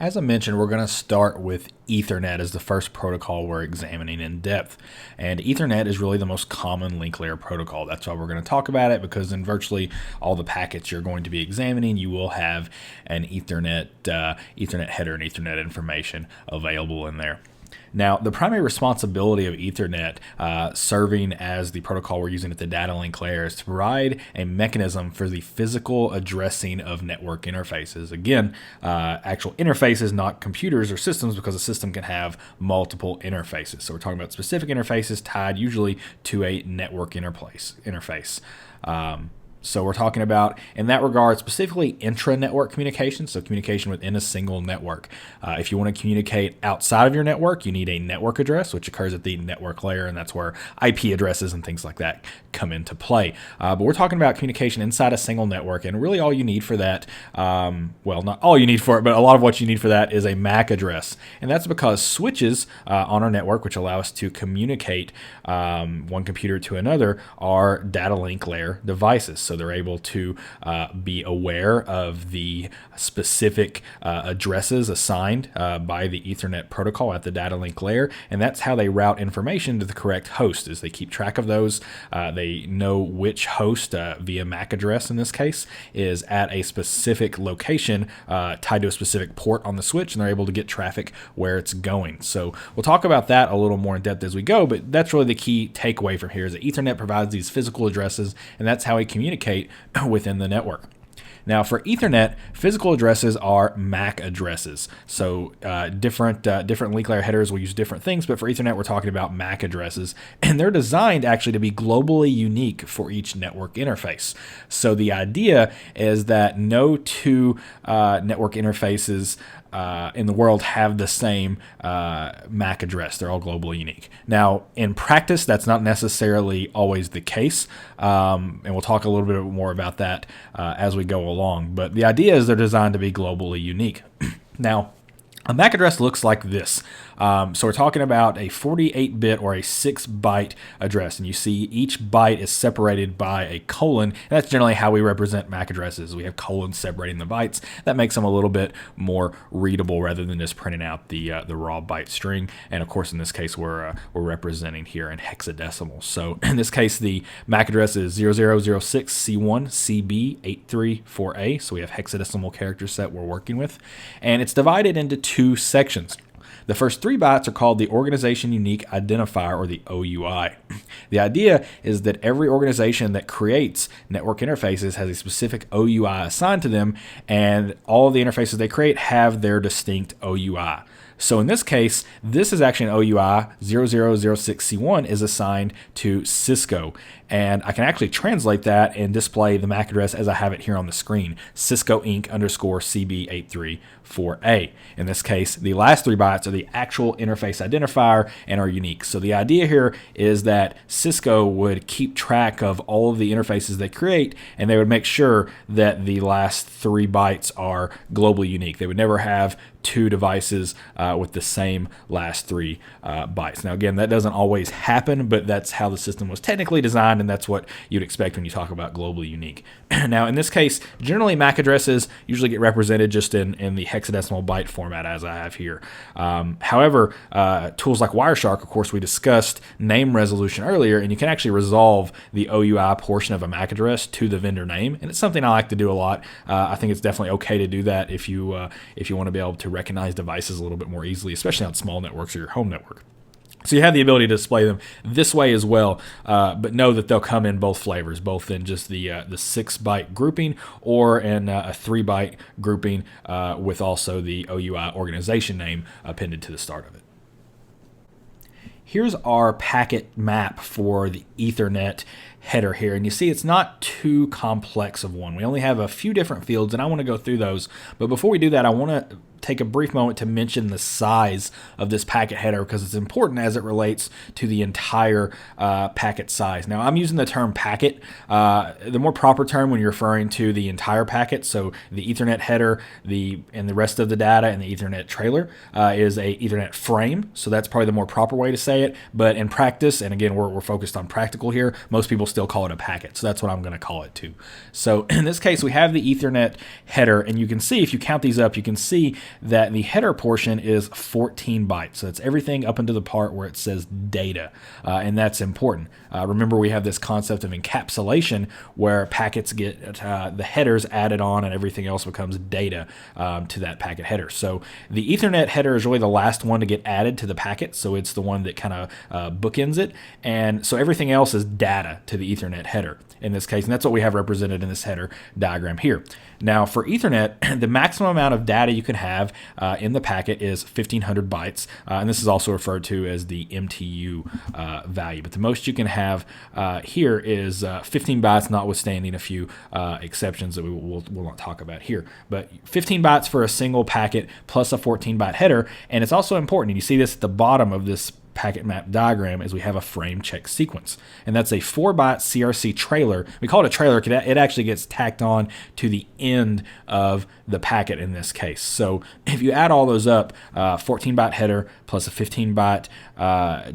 As I mentioned, we're going to start with Ethernet as the first protocol we're examining in depth. And Ethernet is really the most common link layer protocol. That's why we're going to talk about it, because in virtually all the packets you're going to be examining, you will have an Ethernet header and Ethernet information available in there. Now, the primary responsibility of Ethernet, serving as the protocol we're using at the data link layer, is to provide a mechanism for the physical addressing of network interfaces. Again, actual interfaces, not computers or systems, because a system can have multiple interfaces. So we're talking about specific interfaces tied usually to a network interface. So we're talking about, in that regard, specifically intra-network communication, so communication within a single network. If you want to communicate outside of your network, you need a network address, which occurs at the network layer, and that's where IP addresses and things like that come into play. But we're talking about communication inside a single network, and really all you need for that, well, not all you need for it, but a lot of what you need for that is a MAC address. And that's because switches on our network, which allow us to communicate one computer to another, are data link layer devices. So they're able to be aware of the specific addresses assigned by the Ethernet protocol at the data link layer, and that's how they route information to the correct host. Is they keep track of those. They know which host, via MAC address in this case, is at a specific location tied to a specific port on the switch, and they're able to get traffic where it's going. So we'll talk about that a little more in depth as we go, but that's really the key takeaway from here, is that Ethernet provides these physical addresses, and that's how we communicate within the network. Now, for Ethernet, physical addresses are MAC addresses. So different link layer headers will use different things, but for Ethernet, we're talking about MAC addresses, and they're designed actually to be globally unique for each network interface. So the idea is that no two network interfaces in the world have the same MAC address. They're all globally unique. Now, in practice, that's not necessarily always the case, and we'll talk a little bit more about that as we go along. But the idea is they're designed to be globally unique. Now, a MAC address looks like this. So we're talking about a 48-bit or a 6-byte address, and you see each byte is separated by a colon, and that's generally how we represent MAC addresses. We have colons separating the bytes. That makes them a little bit more readable rather than just printing out the raw byte string. And of course, in this case, we're representing here in hexadecimal. So in this case, the MAC address is 0006C1CB834A. So we have hexadecimal character set we're working with, and it's divided into two sections. The first 3 bytes are called the Organization Unique Identifier, or the OUI. The idea is that every organization that creates network interfaces has a specific OUI assigned to them, and all of the interfaces they create have their distinct OUI. So in this case, this is actually an OUI. 0006C1 is assigned to Cisco, and I can actually translate that and display the MAC address as I have it here on the screen, Cisco Inc. _CB834A. In this case, the last 3 bytes are the actual interface identifier and are unique. So the idea here is that Cisco would keep track of all of the interfaces they create, and they would make sure that the last 3 bytes are globally unique. They would never have 2 devices with the same last 3 bytes. Now, again, that doesn't always happen, but that's how the system was technically designed, and that's what you'd expect when you talk about globally unique. Now, in this case, generally MAC addresses usually get represented just in the hexadecimal byte format as I have here. However, tools like Wireshark, of course, we discussed name resolution earlier, and you can actually resolve the OUI portion of a MAC address to the vendor name, and it's something I like to do a lot. I think it's definitely okay to do that if you want to be able to recognize devices a little bit more easily, especially on small networks or your home network. So you have the ability to display them this way as well, but know that they'll come in both flavors, both in just the 6-byte grouping or in a 3-byte grouping with also the OUI organization name appended to the start of it. Here's our packet map for the Ethernet header here, and you see it's not too complex of one. We only have a few different fields, and I want to go through those. But before we do that, I want to take a brief moment to mention the size of this packet header, because it's important as it relates to the entire packet size. Now, I'm using the term packet. The more proper term when you're referring to the entire packet, so the Ethernet header, and the rest of the data, and the Ethernet trailer is a Ethernet frame. So that's probably the more proper way to say it. But in practice, and again, we're focused on practical here, most people still call it a packet. So that's what I'm going to call it too. So in this case, we have the Ethernet header, and you can see, if you count these up, you can see that the header portion is 14 bytes. So it's everything up into the part where it says data, and that's important. Remember, we have this concept of encapsulation where packets get the headers added on and everything else becomes data to that packet header. So the Ethernet header is really the last one to get added to the packet, so it's the one that kind of bookends it, and so everything else is data to the Ethernet header in this case, and that's what we have represented in this header diagram here. Now for Ethernet, the maximum amount of data you can have in the packet is 1500 bytes, and this is also referred to as the MTU value, but the most you can have here is 15 bytes, notwithstanding a few exceptions that we'll not talk about here. But 15 bytes for a single packet plus a 14-byte header, and it's also important, and you see this at the bottom of this packet map diagram, is we have a frame check sequence, and that's a 4-byte CRC trailer. We call it a trailer because it actually gets tacked on to the end of the packet in this case. So if you add all those up, 14-byte header plus a 15-byte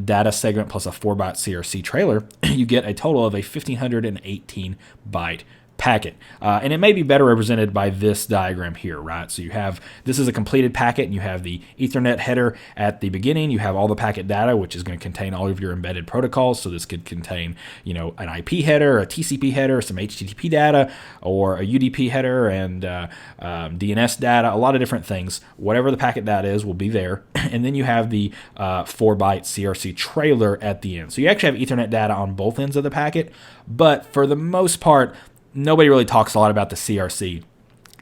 data segment plus a 4-byte CRC trailer, you get a total of a 1518-byte packet, and it may be better represented by this diagram here, right? So you have, this is a completed packet, and you have the Ethernet header at the beginning. You have all the packet data, which is going to contain all of your embedded protocols. So this could contain, you know, an IP header, a TCP header, some HTTP data, or a UDP header, and DNS data, a lot of different things. Whatever the packet data is will be there, and then you have the 4-byte CRC trailer at the end. So you actually have Ethernet data on both ends of the packet, but for the most part, nobody really talks a lot about the CRC.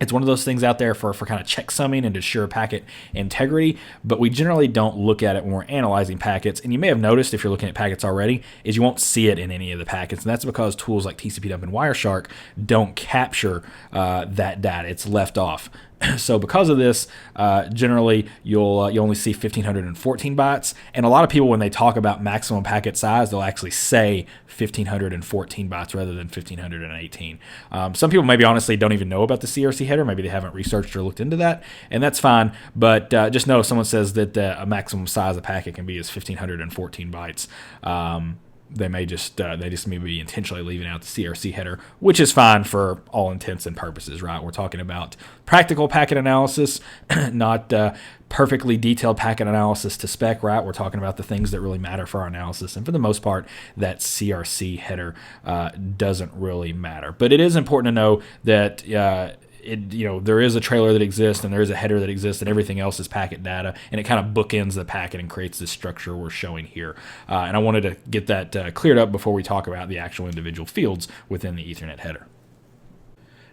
It's one of those things out there for kind of checksumming and to assure packet integrity, but we generally don't look at it when we're analyzing packets. And you may have noticed, if you're looking at packets already, is you won't see it in any of the packets, and that's because tools like TCP dump and Wireshark don't capture that data. It's left off. So because of this, generally you only see 1514 bytes, and a lot of people, when they talk about maximum packet size, they'll actually say 1514 bytes rather than 1518. Some people maybe honestly don't even know about the CRC header. Maybe they haven't researched or looked into that, and that's fine. But just know, if someone says that a maximum size of packet can be as 1514 bytes, they may be intentionally leaving out the CRC header, which is fine for all intents and purposes, right? We're talking about practical packet analysis, not perfectly detailed packet analysis to spec, right? We're talking about the things that really matter for our analysis, and for the most part, that CRC header doesn't really matter. But it is important to know that there is a trailer that exists, and there is a header that exists, and everything else is packet data, and it kind of bookends the packet and creates this structure we're showing here. And I wanted to get that cleared up before we talk about the actual individual fields within the Ethernet header.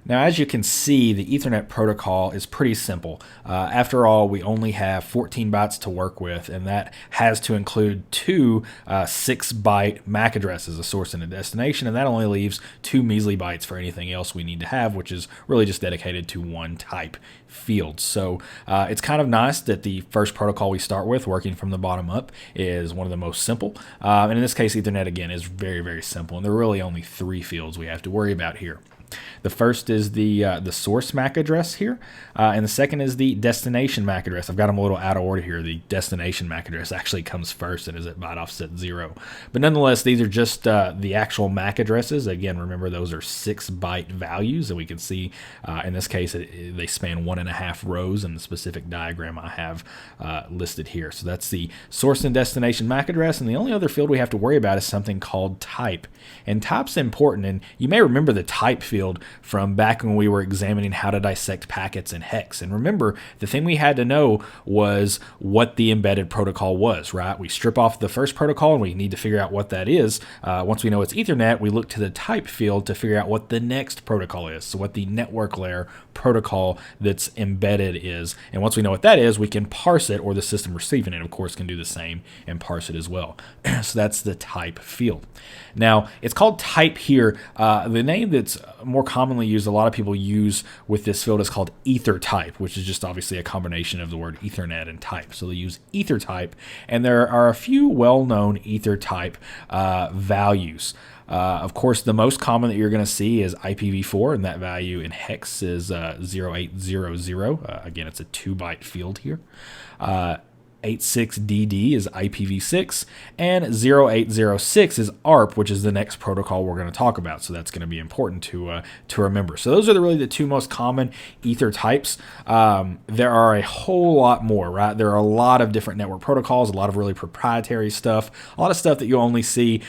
Now, as you can see, the Ethernet protocol is pretty simple. After all, we only have 14 bytes to work with, and that has to include two 6-byte MAC addresses, a source and a destination, and that only leaves 2 measly bytes for anything else we need to have, which is really just dedicated to one type field. So it's kind of nice that the first protocol we start with, working from the bottom up, is one of the most simple. And in this case, Ethernet, again, is very, very simple, and there are really only 3 fields we have to worry about here. The first is the source MAC address here, and the second is the destination MAC address. I've got them a little out of order here. The destination MAC address actually comes first and is at byte offset 0. But nonetheless, these are just the actual MAC addresses. Again, remember, those are 6-byte values, and we can see in this case they span 1.5 rows in the specific diagram I have listed here. So that's the source and destination MAC address, and the only other field we have to worry about is something called type. And type's important, and you may remember the type field from back when we were examining how to dissect packets in hex. And remember, the thing we had to know was what the embedded protocol was, right? We strip off the first protocol and we need to figure out what that is. Once we know it's Ethernet, we look to the type field to figure out what the next protocol is, so what the network layer protocol that's embedded is. And once we know what that is, we can parse it, or the system receiving it, of course, can do the same and parse it as well. So that's the type field. Now, it's called type here. The name that's more commonly used, a lot of people use with this field, is called ether type, which is just obviously a combination of the word Ethernet and type. So they use ether type, and there are a few well-known ether type values. Of course, the most common that you're going to see is IPv4, and that value in hex is 0800. Again, it's a 2-byte field here. 0.86DD is IPv6, and 0806 is ARP, which is the next protocol we're going to talk about. So that's going to be important to remember. So those are really the two most common Ether types. There are a whole lot more, right? There are a lot of different network protocols, a lot of really proprietary stuff, a lot of stuff that you only see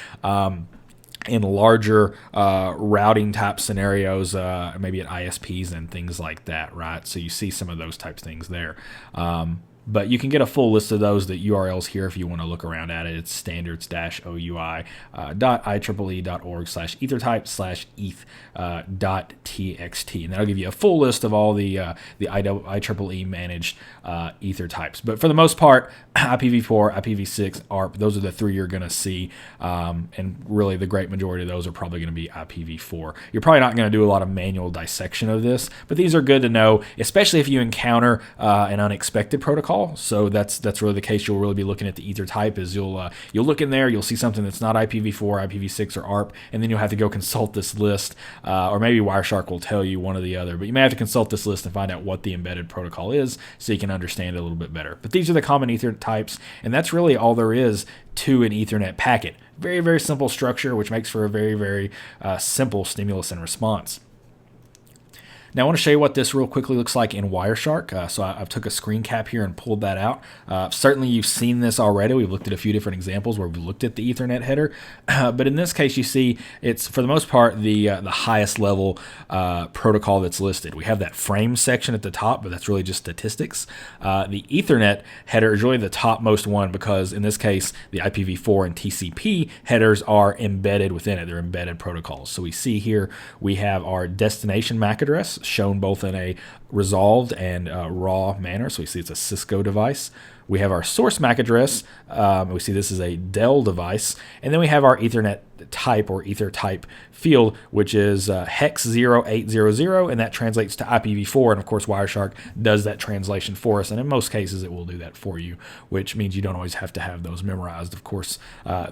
in larger routing type scenarios, maybe at ISPs and things like that, right? So you see some of those types of things there. But you can get a full list of those, the URLs here if you want to look around at it. It's standards-OUI.IEEE.org/ethertype/eth.txt. And that'll give you a full list of all the IEEE managed ether types. But for the most part, IPv4, IPv6, ARP, those are the three you're going to see. And really the great majority of those are probably going to be IPv4. You're probably not going to do a lot of manual dissection of this, but these are good to know, especially if you encounter an unexpected protocol. So that's really the case. You'll really be looking at the ether type. Is you'll look in there, you'll see something that's not IPv4, IPv6, or ARP, and then you'll have to go consult this list, or maybe Wireshark will tell you one or the other. But you may have to consult this list and find out what the embedded protocol is, so you can understand it a little bit better. But these are the common ether types, and that's really all there is to an Ethernet packet. Very, very simple structure, which makes for a very, very simple stimulus and response. Now I want to show you what this real quickly looks like in Wireshark. So I've took a screen cap here and pulled that out. Certainly you've seen this already. We've looked at a few different examples where we've looked at the Ethernet header. But in this case, you see it's, for the most part, the highest level protocol that's listed. We have that frame section at the top, but that's really just statistics. The Ethernet header is really the topmost one because in this case, the IPv4 and TCP headers are embedded within it. They're embedded protocols. So we see here we have our destination MAC address shown both in a resolved and raw manner. So we see it's a Cisco device. We have our source MAC address. We see this is a Dell device. And then we have our Ethernet type or ether type field, which is hex 0800, and that translates to IPv4. And of course, Wireshark does that translation for us. And in most cases, it will do that for you, which means you don't always have to have those memorized. Of course,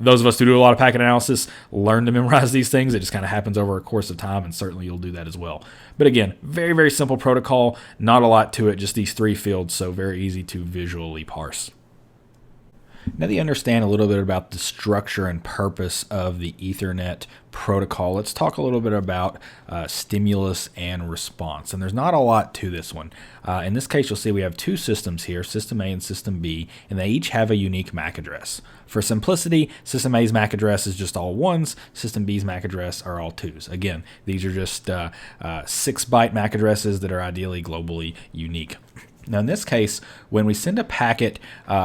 those of us who do a lot of packet analysis learn to memorize these things. It just kind of happens over a course of time, and certainly you'll do that as well. But again, very, very simple protocol. Not a lot to it, just these three fields, so very easy to visually parse. Now that you understand a little bit about the structure and purpose of the Ethernet protocol, let's talk a little bit about stimulus and response. And there's not a lot to this one. In this case, you'll see we have two systems here, System A and System B, and they each have a unique MAC address. For simplicity, System A's MAC address is just all ones, System B's MAC address are all twos. Again, these are just 6-byte MAC addresses that are ideally globally unique. Now in this case, when we send a packet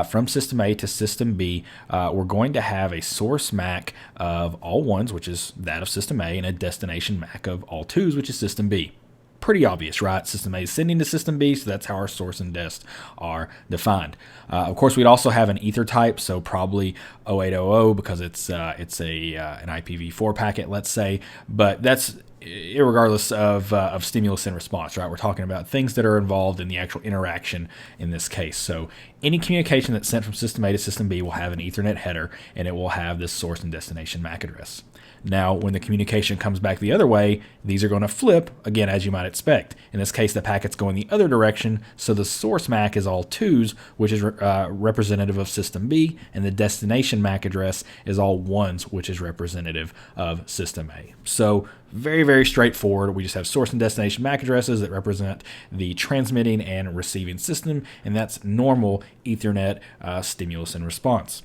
from System A to System B, we're going to have a source MAC of all ones, which is that of System A, and a destination MAC of all twos, which is System B. Pretty obvious, right? System A is sending to System B, so that's how our source and dest are defined. Of course, we'd also have an ether type, so probably 0800 because it's an IPv4 packet, let's say, but that's irregardless of stimulus and response, right? We're talking about things that are involved in the actual interaction in this case. So any communication that's sent from System A to System B will have an Ethernet header, and it will have this source and destination MAC address. Now, when the communication comes back the other way, these are going to flip, again, as you might expect. In this case, the packet's going the other direction, so the source MAC is all twos, which is representative of System B, and the destination MAC address is all ones, which is representative of System A. So very, very straightforward. We just have source and destination MAC addresses that represent the transmitting and receiving system, and that's normal Ethernet stimulus and response.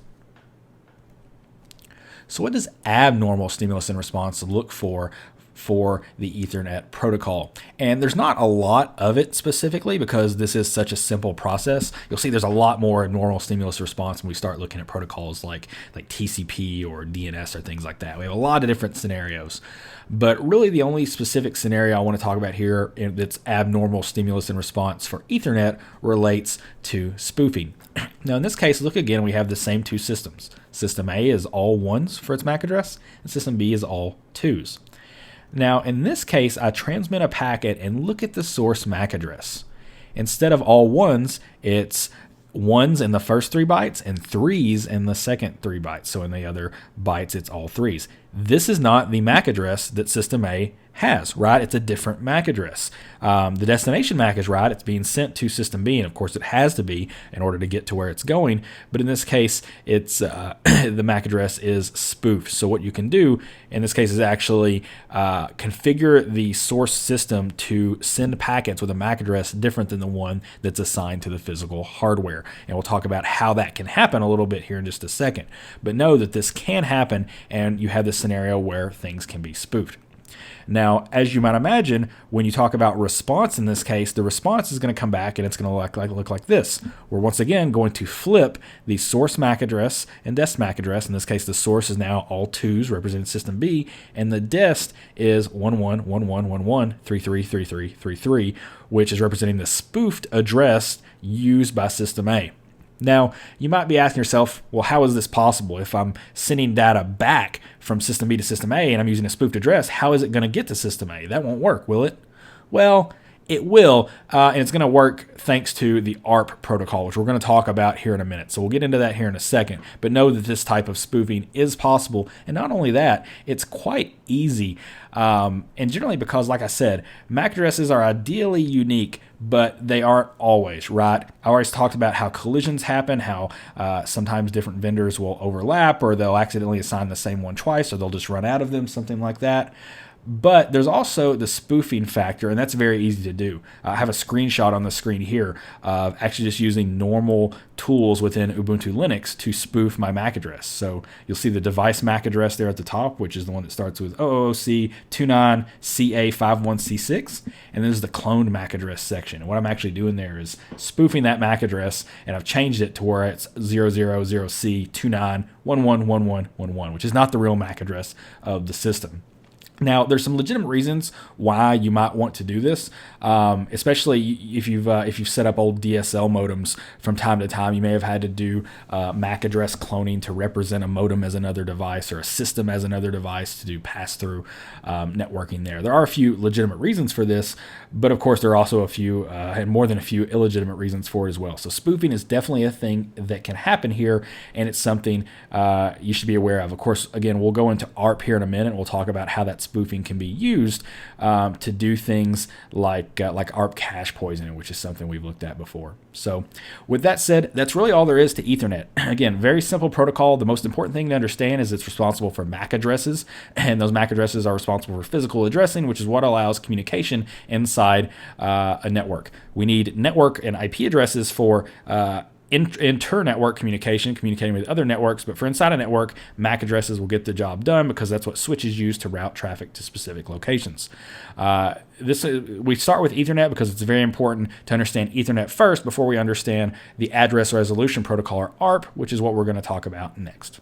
So what does abnormal stimulus and response look for the Ethernet protocol? And there's not a lot of it specifically because this is such a simple process. You'll see there's a lot more abnormal stimulus response when we start looking at protocols like TCP or DNS or things like that. We have a lot of different scenarios. But really the only specific scenario I want to talk about here that's abnormal stimulus and response for Ethernet relates to spoofing. Now in this case, look again, we have the same two systems. System A is all ones for its MAC address, and System B is all twos. Now in this case, I transmit a packet and look at the source MAC address. Instead of all ones, it's ones in the first 3 bytes and threes in the second 3 bytes. So in the other bytes, it's all threes. this is not the MAC address that system A has, right? It's a different MAC address. The destination MAC is right. It's being sent to system B, and of course it has to be in order to get to where it's going. But in this case, it's the MAC address is spoofed. So what you can do in this case is actually configure the source system to send packets with a MAC address different than the one that's assigned to the physical hardware. And we'll talk about how that can happen a little bit here in just a second. But know that this can happen, and you have this scenario where things can be spoofed. Now, as you might imagine, when you talk about response in this case, the response is going to come back and it's going to look like this. We're once again going to flip the source MAC address and dest MAC address. In this case, the source is now all 2s representing system B, and the dest is 111111333333, which is representing the spoofed address used by system A. Now, you might be asking yourself, well, how is this possible? If I'm sending data back from system B to system A and I'm using a spoofed address, how is it going to get to system A? That won't work, will it? Well, it will, and it's going to work thanks to the ARP protocol, which we're going to talk about here in a minute. So we'll get into that here in a second. But know that this type of spoofing is possible. And not only that, it's quite easy. And generally because, like I said, MAC addresses are ideally unique, but they aren't always, right? I always talked about how collisions happen, how sometimes different vendors will overlap, or they'll accidentally assign the same one twice, or they'll just run out of them, something like that. But there's also the spoofing factor, and that's very easy to do. I have a screenshot on the screen here of actually just using normal tools within Ubuntu Linux to spoof my MAC address. So you'll see the device MAC address there at the top, which is the one that starts with OOC29CA51C6, and this is the cloned MAC address section. And what I'm actually doing there is spoofing that MAC address, and I've changed it to where it's 000C29111111, which is not the real MAC address of the system. Now, there's some legitimate reasons why you might want to do this, especially if you've set up old DSL modems from time to time. You may have had to do MAC address cloning to represent a modem as another device or a system as another device to do pass-through networking there. There are a few legitimate reasons for this, but of course there are also a few, and more than a few, illegitimate reasons for it as well. So spoofing is definitely a thing that can happen here, and it's something you should be aware of. Of course, again, we'll go into ARP here in a minute. We'll talk about how that spoofing can be used to do things like ARP cache poisoning, which is something we've looked at before. So with that said, that's really all there is to Ethernet. Again, very simple protocol. The most important thing to understand is it's responsible for MAC addresses, and those MAC addresses are responsible for physical addressing, which is what allows communication inside a network. We need network and IP addresses for inter-network communicating with other networks, but for inside a network, MAC addresses will get the job done because that's what switches use to route traffic to specific locations. We start with Ethernet because it's very important to understand Ethernet first before we understand the address resolution protocol, or ARP, which is what we're going to talk about next.